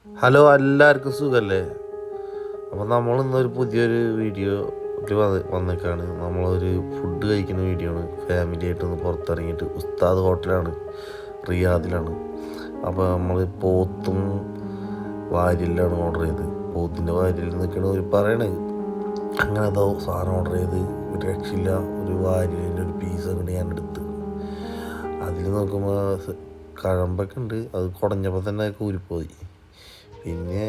Hello, എല്ലാവർക്കും സുഖല്ലേ? അപ്പോൾ നമ്മളിന്നൊരു പുതിയൊരു വീഡിയോ വന്നേക്കാണ്. നമ്മളൊരു ഫുഡ് കഴിക്കുന്ന വീഡിയോ ആണ്. ഫാമിലി ആയിട്ടൊന്ന് പുറത്തിറങ്ങിയിട്ട് ഉസ്താദ് ഹോട്ടലാണ്, റിയാദിലാണ്. അപ്പോൾ നമ്മൾ പോത്തും വാരിലാണ് ഓർഡർ ചെയ്ത്. പോത്തിൻ്റെ വാരിൽ നിൽക്കണ ഒരു പറയണേ, അങ്ങനെ അതോ സാധനം ഓർഡർ ചെയ്ത് ഒരു രക്ഷയില്ല. ഒരു വാരിലിൻ്റെ ഒരു പീസ് അങ്ങനെ ഞാൻ എടുത്ത് അതിൽ നോക്കുമ്പോൾ കഴമ്പൊക്കെ ഉണ്ട്. അത് കുടഞ്ഞപ്പോൾ തന്നെ കൂരിപ്പോയി. പിന്നെ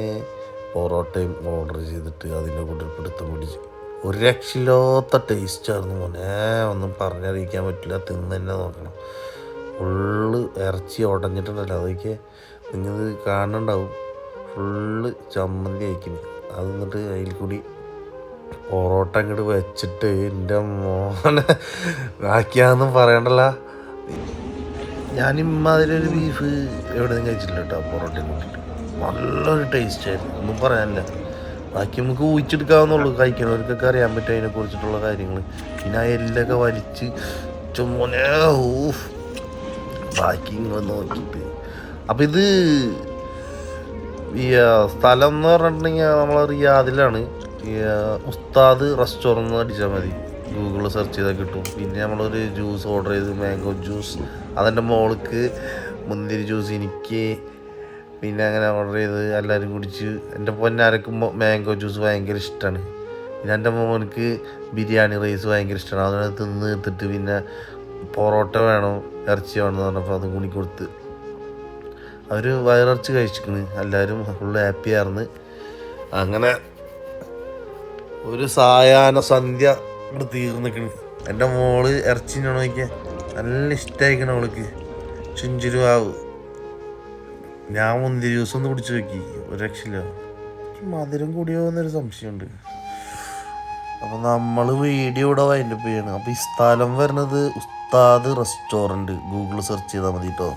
പൊറോട്ടയും ഓർഡർ ചെയ്തിട്ട് അതിൻ്റെ കൂടെ പിടുത്തം പിടിച്ചു. ഒരു രക്ഷയില്ലാത്ത ടേസ്റ്റായിരുന്നു മോനെ, ഒന്നും പറഞ്ഞറിയിക്കാൻ പറ്റില്ല. തിന്ന് തന്നെ നോക്കണം. ഫുള്ള് ഇറച്ചി ഉടഞ്ഞിട്ടുണ്ടല്ലോ, അതൊക്കെ നിങ്ങൾ കാണുന്നുണ്ടാവും. ഫുള്ള് ചമ്മന്തി അയക്കുന്നു. അത് എന്നിട്ട് അതിൽ കൂടി പൊറോട്ട അങ്ങോട്ട് വെച്ചിട്ട് എൻ്റെ മോനെ ബാക്കിയാണെന്നും പറയണ്ടല്ല. ഞാൻ ഇമ്മാതിരി ബീഫ് എവിടെ നിന്ന് കഴിച്ചിട്ടില്ല കേട്ടോ. പൊറോട്ടയും കൂട്ടിയിട്ട് നല്ലൊരു ടേസ്റ്റായിരുന്നു, ഒന്നും പറയാനില്ല. ബാക്കി നമുക്ക് ഊഹിച്ചെടുക്കാവുന്നുള്ളൂ, കഴിക്കുന്നവർക്കൊക്കെ അറിയാൻ പറ്റും അതിനെക്കുറിച്ചിട്ടുള്ള കാര്യങ്ങൾ. പിന്നെ ആ എല്ലൊക്കെ വലിച്ച് ചുമനെ ഊഫ്. ബാക്കി നിങ്ങൾ നോക്കിയിട്ട് അപ്പം ഇത് ഈ സ്ഥലം എന്ന് പറഞ്ഞിട്ടുണ്ടെങ്കിൽ നമ്മൾ റിയാദിലാണ്. ഈ ഉസ്താദ് റെസ്റ്റോറൻറ്റ് അടിച്ചാൽ മതി, ഗൂഗിളിൽ സെർച്ച് ചെയ്താൽ കിട്ടും. പിന്നെ നമ്മളൊരു ജ്യൂസ് ഓർഡർ ചെയ്ത്, മാംഗോ ജ്യൂസ്. അതെൻ്റെ മോൾക്ക്, മുന്തിരി ജ്യൂസ് എനിക്ക്. പിന്നെ അങ്ങനെ ഓർഡർ ചെയ്ത് എല്ലാവരും കുടിച്ച്. എൻ്റെ പൊന്നാരക്കും മാംഗോ ജ്യൂസ് ഭയങ്കര ഇഷ്ടമാണ്. പിന്നെ എൻ്റെ മോനക്ക് ബിരിയാണി റൈസ് ഭയങ്കര ഇഷ്ടമാണ്. അതിനെ തിന്ന് എടുത്തിട്ട് പിന്നെ പൊറോട്ട വേണം, ഇറച്ചി വേണമെന്ന് പറഞ്ഞപ്പോൾ അതും കൂടി കൊടുത്ത് അവർ വയറിറച്ചി കഴിച്ചിരിക്കണ്. എല്ലാവരും ഫുള്ള് ഹാപ്പി ആയിരുന്നു. അങ്ങനെ ഒരു സായാഹ്ന സന്ധ്യ ഇവിടെ തീർന്നിക്കണ്. എൻ്റെ മോള് ഇറച്ചിനാണോ നോക്കിയാൽ നല്ല ഇഷ്ടമായിക്കണം അവൾക്ക്. ചുഞ്ചുരുവാവ്. ഞാൻ മുന്തിരി ജ്യൂസ് ഒന്ന് കുടിച്ച് നോക്കി, ഒരു രക്ഷയില്ല. മധുരം കൂടിയോ എന്നൊരു സംശയമുണ്ട്. അപ്പം നമ്മൾ വീഡിയോ ഇവിടെ വൈൻഡപ്പ് ചെയ്യണം. അപ്പോൾ ഈ സ്ഥലം വരുന്നത് ഉസ്താദ് റെസ്റ്റോറൻറ്റ്, ഗൂഗിൾ സെർച്ച് ചെയ്താൽ മതി കേട്ടോ.